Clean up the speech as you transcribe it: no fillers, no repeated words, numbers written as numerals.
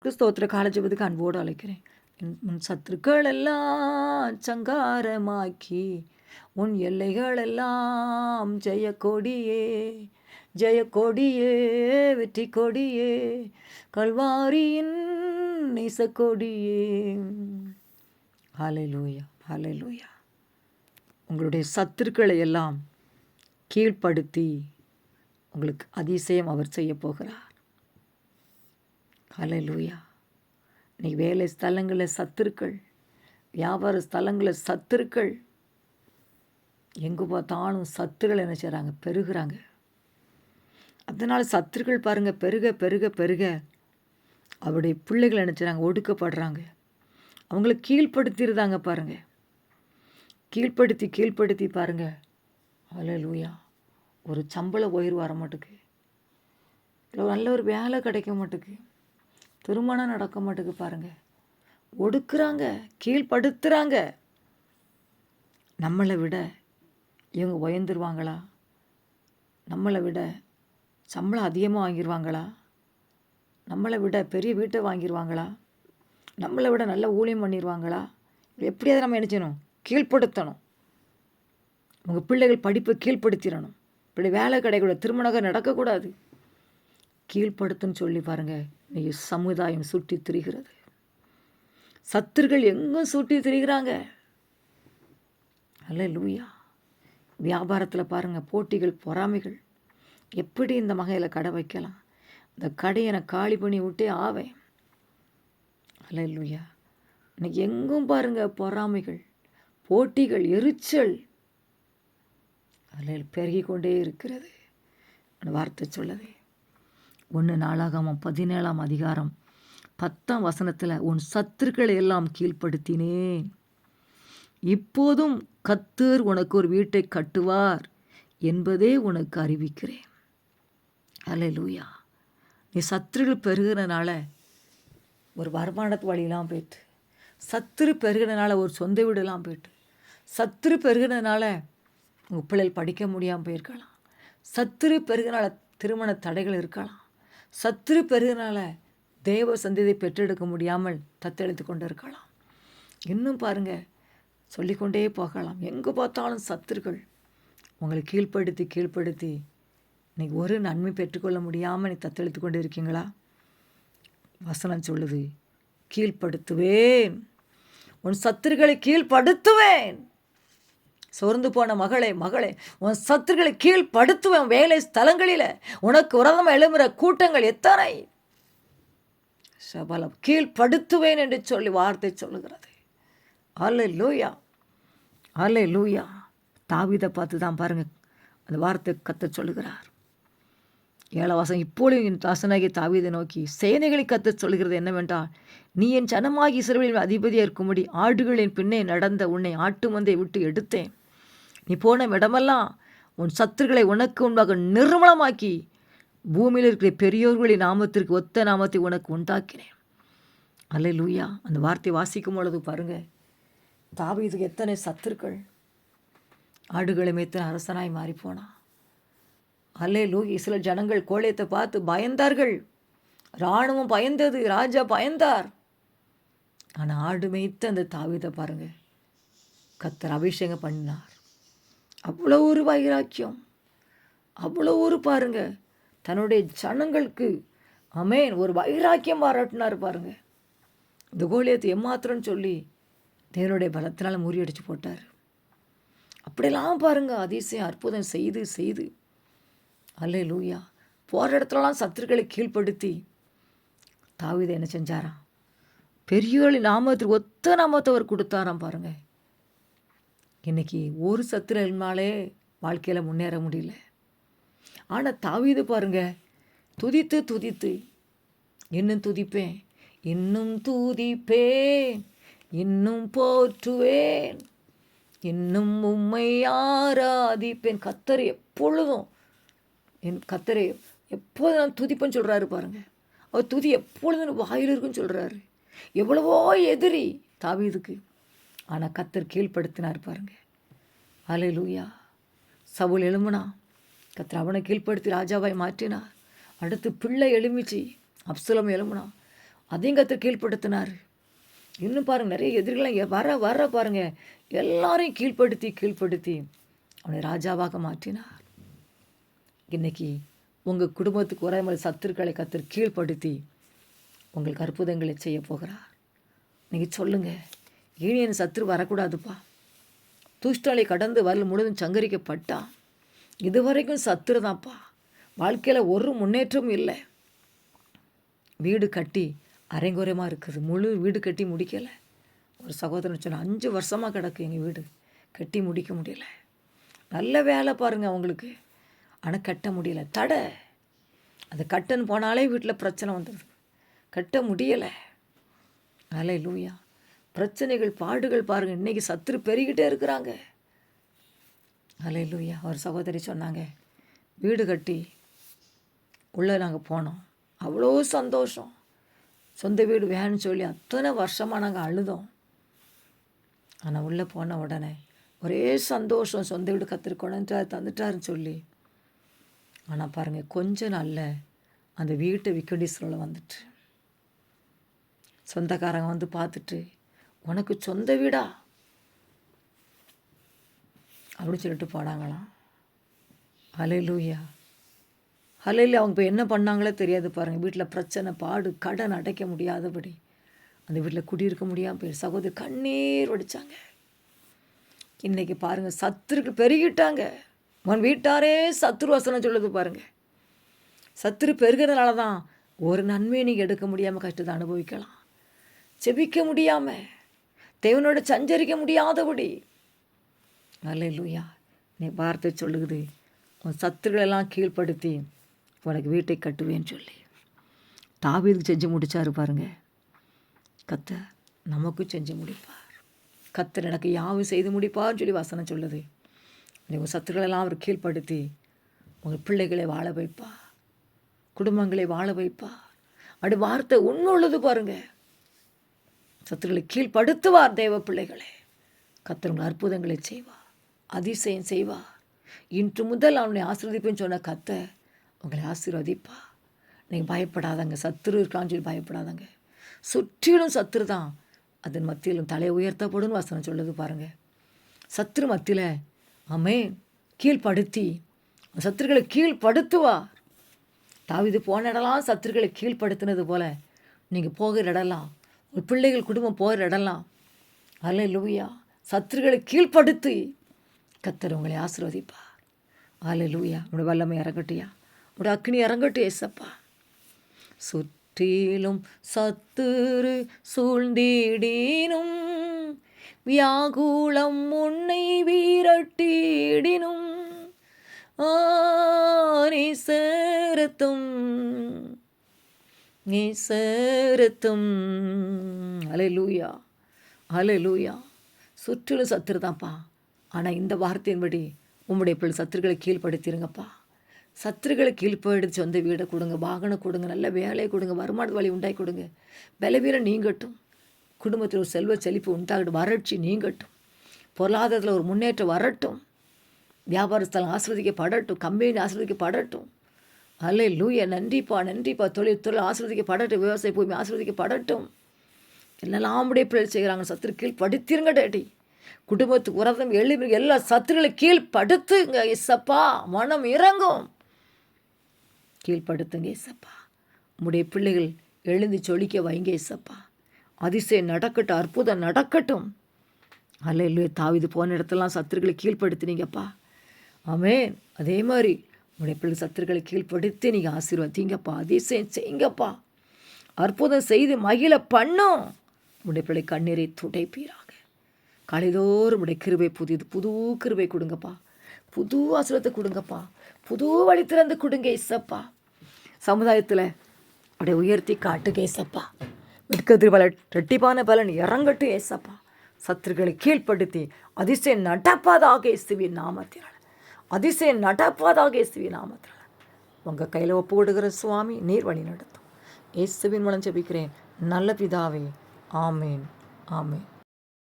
கிறிஸ்தோத்திர காலஜபத்துக்கு அன்போடு அழைக்கிறேன். உன் சத்துருக்கள் எல்லாம் சங்காரமாக்கி உன் எல்லைகள் எல்லாம் ஜெயக்கொடியே ஜெயக்கொடியே வெற்றி கொடியே கல்வாரியின் நேசக்கொடியே. ஹல்லேலூயா ஹல்லேலூயா. உங்களுடைய சத்துருக்களை எல்லாம் கீழ்ப்படுத்தி உங்களுக்கு அதிசயம் அவர் செய்ய போகிறார். ஹல்லேலூயா. நீ வேலை ஸ்தலங்களில் சத்துருக்கள், வியாபார ஸ்தலங்களில் சத்துருக்கள், எங்கே பார்த்தாலும் சத்துருக்கள் என்ன செய்கிறாங்க? பெருகிறாங்க. அதனால் சத்துருக்கள் பாருங்கள் பெருக பெருக பெருக அவருடைய பிள்ளைகள் என்ன செய்கிறாங்க? ஒடுக்கப்படுறாங்க. அவங்கள கீழ்ப்படுத்திடுதாங்க பாருங்கள். கீழ்ப்படுத்தி கீழ்ப்படுத்தி பாருங்கள். ஹல்லேலூயா. ஒரு சம்பள உயர்வு வர மாட்டுக்கு, இல்லை நல்ல ஒரு வேலை கிடைக்க மாட்டுக்கு, திருமணம் நடக்க மாட்டுக்கு பாருங்கள். ஒடுக்குறாங்க, கீழ்ப்படுத்துகிறாங்க. நம்மளை விட இவங்க உயர்ந்துருவாங்களா? நம்மளை விட சம்பளம் அதிகமாக வாங்கிடுவாங்களா? நம்மளை விட பெரிய வீட்டை வாங்கிடுவாங்களா? நம்மளை விட நல்ல ஊழியம் பண்ணிடுவாங்களா? எப்படியாவது நம்ம என்ன செய்யணும்? கீழ்ப்படுத்தணும். உங்கள் பிள்ளைகள் படிப்பை கீழ்ப்படுத்திடணும். இப்படி வேலை கிடைக்கூடாது, திருமணம் நடக்கக்கூடாது. கீழ்ப்படுத்துன்னு சொல்லி பாருங்கள். இன்னைக்கு சமுதாயம் சுட்டி திரிகிறது. சத்துருக்கள் எங்கும் சுட்டி திரிகிறாங்க. ஹல்லேலூயா. வியாபாரத்தில் பாருங்கள், போட்டிகள் பொறாமைகள். எப்படி இந்த வகையில் கடை வைக்கலாம்? இந்த கடையை நான் காலி பண்ணி விட்டே ஆவேன். ஹல்லேலூயா. இன்னைக்கு எங்கும் பாருங்கள் பொறாமைகள், போட்டிகள், எரிச்சல் அதில் பெருகி கொண்டே இருக்கிறது. வார்த்தை சொல்லுது 1 நாளாகமம் 17ஆம் அதிகாரம் 10ஆம் வசனத்தில், உன் சத்துருக்களை எல்லாம் கீழ்ப்படுத்தினேன், இப்போதும் கர்த்தர் உனக்கு ஒரு வீட்டை கட்டுவார் என்பதே உனக்கு அறிவிக்கிறேன். ஹல்லேலூயா. நீ சத்துருக்கள் பெருகிறனால ஒரு வருமானத்து வழியெல்லாம் போயிட்டு, சத்துரு பெருகிறனால ஒரு சொந்த வீடெல்லாம் போயிட்டு, சத்துரு பெருகிறனால உங்கள் பிள்ளைகள் படிக்க முடியாமல் போயிருக்கலாம், சத்துரு பெருகிறனால திருமண தடைகள் இருக்கலாம், சத்துரு பெருகிறனால தேவ சந்ததியை பெற்றெடுக்க முடியாமல் தத்தெடுத்து கொண்டு இருக்கலாம். இன்னும் பாருங்கள், சொல்லிக்கொண்டே போகலாம். எங்கே பார்த்தாலும் சத்துருக்கள் உங்களை கீழ்ப்படுத்தி கீழ்ப்படுத்தி இன்றைக்கி ஒரு நன்மை பெற்றுக்கொள்ள முடியாமல் நீ தத்தெடுத்து கொண்டு இருக்கீங்களா? வசனம் சொல்லுது, கீழ்ப்படுத்துவேன், உன் சத்துருக்களை கீழ்ப்படுத்துவேன். சோர்ந்து போன மகளே மகளே, உன் சத்துருக்களை கீழ்ப்படுத்துவேன். வேலை ஸ்தலங்களில் உனக்கு விரதமாக எழும்புகிற கூட்டங்கள் எத்தனை, சபலம் கீழ்ப்படுத்துவேன் என்று சொல்லி வார்த்தை சொல்லுகிறது. ஹல்லேலூயா ஹல்லேலூயா. தாவீதை பார்த்து தான் பாருங்கள் அந்த வார்த்தை கர்த்தர் சொல்லுகிறார். 7ஆம் வசனம், இப்பொழுது என் தாசனாகிய தாவீதை நோக்கி சேனைகளை கர்த்தர் சொல்கிறது என்னவென்றால், நீ என் ஜனமாகி இஸ்ரவேலின் அதிபதியாக இருக்கும்படி ஆடுகளின் பின்னே நடந்த உன்னை ஆட்டு மந்தை விட்டு எடுத்தேன். நீ போன இடமெல்லாம் உன் சத்துருக்களை உனக்கு முன்பாக நிர்மலமாக்கி பூமியில் இருக்கிற பெரியோர்களின் நாமத்திற்கு ஒத்த நாமத்தை உனக்கு உண்டாக்கினேன். ஹல்லேலூயா. அந்த வார்த்தை வாசிக்கும் பொழுது பாருங்கள், தாவீதுக்கு எத்தனை சத்துருக்கள். ஆடுகளை மேய்த்தன அரசனாய் மாறிப்போனான். ஹல்லேலூயா. சில ஜனங்கள் கோலியத்தை பார்த்து பயந்தார்கள். இராணுவம் பயந்தது, ராஜா பயந்தார். ஆனால் ஆடு மேய்த்த அந்த தாவீதை பாருங்கள், கர்த்தர் அபிஷேகம் பண்ணினார். அவ்வளோ ஒரு வைராக்கியம், அவ்வளோ ஒரு பாருங்க தன்னுடைய ஜனங்களுக்கு ஆமென் ஒரு வைராக்கியம் பாராட்டினார் பாருங்க. இந்த கோலியத்தை எம்மாத்திரம்னு சொல்லி தேவனுடைய பலத்தினால முறியடிச்சு போட்டார். அப்படியெல்லாம் பாருங்க அதிசயம் அற்புதம் செய்து செய்து ஹல்லேலூயா. போகிற இடத்துலலாம் சத்துருக்களை கீழ்ப்படுத்தி தாவீதை என்ன செஞ்சாராம்? பெரியோர்களின் நாமத்திற்கு ஒத்த நாமத்தை அவர் கொடுத்தாராம் பாருங்க. இன்றைக்கி ஒரு சத்துருனாலே வாழ்க்கையில் முன்னேற முடியல. ஆனால் தாவீது பாருங்க, துதித்து துதித்து இன்னும் துதிப்பேன், இன்னும் துதிப்பேன், இன்னும் போற்றுவேன், இன்னும் உம்மை ஆராதிப்பேன். கர்த்தரை எப்பொழுதும் கர்த்தரை எப்போதும் நான் துதிப்பேன்னு சொல்கிறாரு பாருங்க. அவர் துதி எப்பொழுதும் வாயில் இருக்குன்னு சொல்கிறாரு. எவ்வளவோ எதிரி தாவீதுக்கு, ஆனால் கர்த்தர் கீழ்ப்படுத்தினார் பாருங்க. ஹல்லேலூயா. சவுல் எழும்புனா, கர்த்தர் அவனை கீழ்ப்படுத்தி ராஜாவாய் மாற்றினார். அடுத்து பிள்ளை எழுமிச்சு, அப்சலோம் எழும்புனா, அதையும் கர்த்தர் கீழ்ப்படுத்தினார். இன்னும் பாருங்கள், நிறைய எதிரிகளாம் வர வர பாருங்கள், எல்லாரையும் கீழ்ப்படுத்தி அவனை ராஜாவாக மாற்றினார். இன்னைக்கு உங்கள் குடும்பத்துக்கு ஒரே மாதிரி சத்துருக்களை கர்த்தர் கீழ்ப்படுத்தி உங்களுக்கு அற்புதங்களை செய்ய போகிறார். நீங்கள் சொல்லுங்கள், இனி என் சத்துரு வரக்கூடாதுப்பா. துஷ்டலை கடந்து வரல் முழுதும் சங்கரிக்கப்பட்டா இதுவரைக்கும் சத்துரு தான்ப்பா. வாழ்க்கையில் ஒரு முன்னேற்றமும் இல்லை. வீடு கட்டி அரைங்குறையமாக இருக்குது, முழு வீடு கட்டி முடிக்கலை. ஒரு சகோதரன் சொன்னால் 5 வருஷமாக கிடக்கு எங்கள் வீடு, கட்டி முடிக்க முடியல. நல்ல வேலை பாருங்கள் அவங்களுக்கு, ஆனால் கட்ட முடியல. தடை. அந்த கட்டன்னு போனாலே வீட்டில் பிரச்சனை வந்துடுது, கட்ட முடியலை. அல்லேலூயா. பிரச்சனைகள் பாடுகள் பாருங்கள், இன்றைக்கி சத்துரு பெருகிட்டே இருக்கிறாங்க. அல்லேலூயா. ஒரு சகோதரி சொன்னாங்க, வீடு கட்டி உள்ளே நாங்கள் போனோம், அவ்வளோ சந்தோஷம். சொந்த வீடு வேணும்னு சொல்லி அத்தனை வருஷமாக நாங்கள் அழுதோம். ஆனால் உள்ளே போன உடனே ஒரே சந்தோஷம், சொந்த வீடு கர்த்தர் கொண்டு தந்துட்டாருன்னு சொல்லி. ஆனால் பாருங்கள், கொஞ்ச நாளில் அந்த வீட்டை விற்கடி சூழலை வந்துட்டு சொந்தக்காரங்க வந்து பார்த்துட்டு, உனக்கு சொந்த வீடா அப்படின்னு சொல்லிட்டு போனாங்களாம். அல்லேலூயா. அல்லேலூயா. அவங்க இப்போ என்ன பண்ணாங்களே தெரியாது பாருங்கள். வீட்டில் பிரச்சனை, பாடு, கடன் அடைக்க முடியாதபடி அந்த வீட்டில் குடியிருக்க முடியாமல் போய் சகோதரி கண்ணீர் வடித்தாங்க. இன்றைக்கி பாருங்கள், சத்துருக்கு பெருகிட்டாங்க. உன் வீட்டாரே சத்துரு வசனம் சொல்லுது பாருங்கள். சத்துரு பெருகிறதுனால தான் ஒரு நன்மையை நீங்கள் எடுக்க முடியாமல் கஷ்டத்தை அனுபவிக்கலாம், செபிக்க முடியாமல், தேவனோட சஞ்சரிக்க முடியாதபடி. அல்லேலூயா. நீ வார்த்தை சொல்லுது, உன் சத்துருகளெல்லாம் கீழ்ப்படுத்தி உனக்கு வீட்டை கட்டுவேன்னு சொல்லி தாவீதுக்கு செஞ்சு முடித்தார் பாருங்க. கர்த்தர் நமக்கும் செஞ்சு முடிப்பார். கர்த்தர் எனக்கு யாவும் செய்து முடிப்பார்னு சொல்லி வசனம் சொல்லுது. உங்கள் சத்துருகளெல்லாம் அவர் கீழ்ப்படுத்தி உங்கள் பிள்ளைகளை வாழ வைப்பார், குடும்பங்களை வாழ வைப்பார். அப்படி வார்த்தை உண்மையுள்ளது பாருங்கள். சத்துருகளை கீழ்ப்படுத்துவார் தேவ பிள்ளைகளே. கர்த்தர் உங்கள் அற்புதங்களை செய்வார், அதிசயம் செய்வார். இன்று முதல் அவனை ஆசீர்வதிப்பேன்னு சொன்ன கர்த்தர் உங்களை ஆசீர்வதிப்பா. நீங்கள் பயப்படாதங்க, சத்துரு இருக்கான்னு சொல்லி பயப்படாதங்க. சுற்றிலும் சத்துரு தான், அதன் மத்தியிலும் தலை உயர்த்தப்படும் வசனம் சொல்லுது பாருங்கள். சத்துரு மத்தியில் ஆமென் கீழ்ப்படுத்தி சத்துருக்களை கீழ்ப்படுத்துவார். தாவீது போன இடலாம் சத்துருக்களை கீழ்ப்படுத்தினது போல் நீங்கள் போகிற இடலாம், உங்கள் பிள்ளைகள் குடும்பம் போகிற இடலாம், அல்லேலூயா, சத்துருக்களை கீழ்ப்படுத்தி கர்த்தர் உங்களை ஆசீர்வதிப்பார். அல்லேலூயா. உங்களுடைய வல்லமை இறங்கட்டியா, உங்களுடைய அக்னி இறங்கட்டு ஏசப்பா. சுற்றிலும் சத்துரு சூழ்ந்திடினும், வியாகுலம் உன்னை வீரட்டிடினும், நீசரத்தும் நீசரத்தும். அல்லேலூயா, அல்லேலூயா. சுற்றிலும் சத்துரு தான்ப்பா. ஆனால் இந்த வார்த்தையின்படி உம்முடைய பிள்ளை சத்துருக்களை கீழ்ப்படுத்திடுங்கப்பா. சத்துருக்களை கீழ்ப்படுத்தி சொந்த வீடை கொடுங்க, வாகனம் கொடுங்க, நல்ல வேலையை கொடுங்க, வருமான வழி உண்டாக்கி கொடுங்க. பலவீனம் நீங்கட்டும், குடும்பத்தில் ஒரு செல்வ செழிப்பு உண்டாகட்டும், வறட்சி நீங்கட்டும், பொருளாதாரத்தில் ஒரு முன்னேற்றம் வரட்டும், வியாபாரஸ்தலம் ஆசீர்வதிக்கப்படட்டும், கம்பெனி ஆசீர்வதிக்கப்படட்டும். அல்லேலூயா. நன்றிப்பா, நன்றிப்பா. தொழில் ஆசீர்வதிக்கப்படட்டும், விவசாய பூமி ஆசீர்வதிக்கப்படட்டும். என்னெல்லாம் உடைய பிள்ளைகள் செய்கிறாங்க, சத்துரு கீழ்ப்படுத்திருங்க டேடி. குடும்பத்துக்கு உரதம் எழுதி எல்லா சத்துருகளை கீழ்ப்படுத்துங்க ஏசப்பா. மனம் இறங்கும், கீழ்ப்படுத்துங்க ஏசப்பா. உம்முடைய பிள்ளைகள் எழுந்து சொலிக்க வைங்க ஏசப்பா. அதிசயம் நடக்கட்டும், அற்புதம் நடக்கட்டும். அல்லேலூயா. தாவீது போன இடத்துலாம் சத்துருக்களை கீழ்ப்படுத்தினீங்கப்பா. ஆமென். அதே மாதிரி உங்களுடைய பிள்ளை சத்துருக்களை கீழ்ப்படுத்தி நீங்கள் ஆசீர்வதிங்கப்பா, அதிசயம் செய்யுங்கப்பா, அற்புதம் செய்து மகிழ பண்ணும். உங்களுடைய பிள்ளை கண்ணீரை துடைப்பீராக. காலைதோறும் உடைய கிருபை புதியது, புது கிருபை கொடுங்கப்பா, புது ஆசீர்வாதத்தை கொடுங்கப்பா, புது வழி திறந்து கொடுங்க ஏசப்பா. சமுதாயத்தில் அப்படியே உயர்த்தி காட்டுங்க ஏசப்பா. மிட்கதிர் பலன் ரெட்டிப்பான பலன் இறங்கட்டும் ஏசப்பா. சத்துருக்களை கீழ்ப்படுத்தி அதிசயம் நடப்பதாக இயேசுவின் நாமத்தினால், அதிசயம் நடப்பதாக இயேசுவின் நாமத்தினால் உங்கள் கையில் ஒப்பு கொடுக்கிற சுவாமி, நீர் வழி நடத்தும். இயேசுவின் மூலம் ஜெபிக்கிறேன் நல்ல பிதாவே. ஆமேன், ஆமேன்.